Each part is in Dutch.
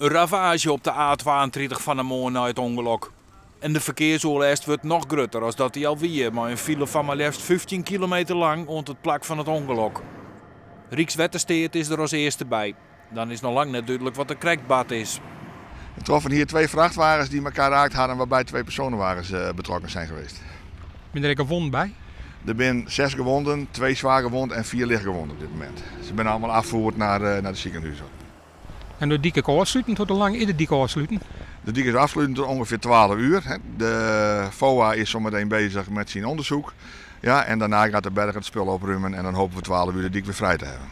Een ravage op de A32 van de morgen na het ongeluk. En de verkeersoorlast wordt nog groter als dat die alweer, maar een file van maar liefst 15 kilometer lang rond het plak van het ongeluk. Rijkswettersteert is er als eerste bij. Dan is nog lang net duidelijk wat de krekbad is. We troffen hier 2 vrachtwagens die elkaar raakt hadden, waarbij 2 personenwagens betrokken zijn geweest. Ben er gewond bij? Er zijn 6 gewonden, 2 zwaar gewond en 4 licht gewonden op dit moment. Ze zijn allemaal afgevoerd naar de ziekenhuizen. En de dikke afsluiten, tot hoe lang is de dikke afsluiten? De dik is afsluitend tot ongeveer 12 uur. De FOA is zometeen bezig met zijn onderzoek. Ja, en daarna gaat de berg het spul opruimen en dan hopen we 12 uur de dik weer vrij te hebben.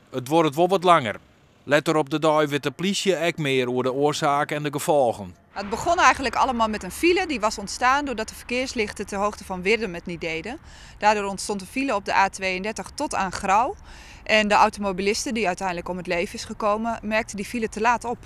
Het wordt wel wat langer. Let er op de dag weet de politie ook meer over de oorzaken en de gevolgen. Het begon eigenlijk allemaal met een file. Die was ontstaan doordat de verkeerslichten ter hoogte van Wirdum het niet deden. Daardoor ontstond een file op de A32 tot aan Grauw. En de automobiliste die uiteindelijk om het leven is gekomen, merkte die file te laat op.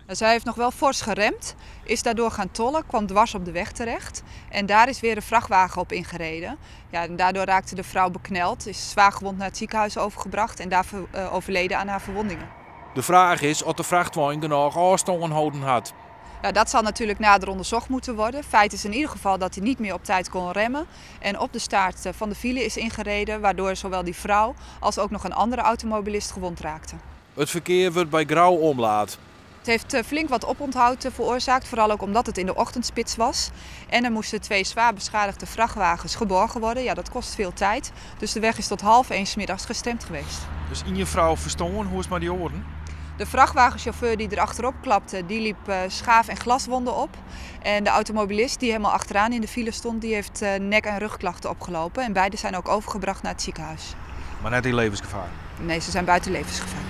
Zij heeft nog wel fors geremd, is daardoor gaan tollen, kwam dwars op de weg terecht. En daar is weer een vrachtwagen op ingereden. Ja, en daardoor raakte de vrouw bekneld, is zwaargewond naar het ziekenhuis overgebracht en daar overleden aan haar verwondingen. De vraag is of de vrachtwagen genoeg afstand houden had. Ja, dat zal natuurlijk nader onderzocht moeten worden. Feit is in ieder geval dat hij niet meer op tijd kon remmen en op de staart van de file is ingereden, waardoor zowel die vrouw als ook nog een andere automobilist gewond raakten. Het verkeer wordt bij Grauw omlaat. Het heeft flink wat oponthoud veroorzaakt, vooral ook omdat het in de ochtendspits was. En er moesten 2 zwaar beschadigde vrachtwagens geborgen worden. Ja, dat kost veel tijd. Dus de weg is tot 12:30 's middags gestemd geweest. Dus in je vrouw verstoren, hoe is maar die oren? De vrachtwagenchauffeur die er achterop klapte, die liep schaaf- en glaswonden op. En de automobilist die helemaal achteraan in de file stond, die heeft nek- en rugklachten opgelopen. En beide zijn ook overgebracht naar het ziekenhuis. Maar net in levensgevaar. Nee, ze zijn buiten levensgevaar.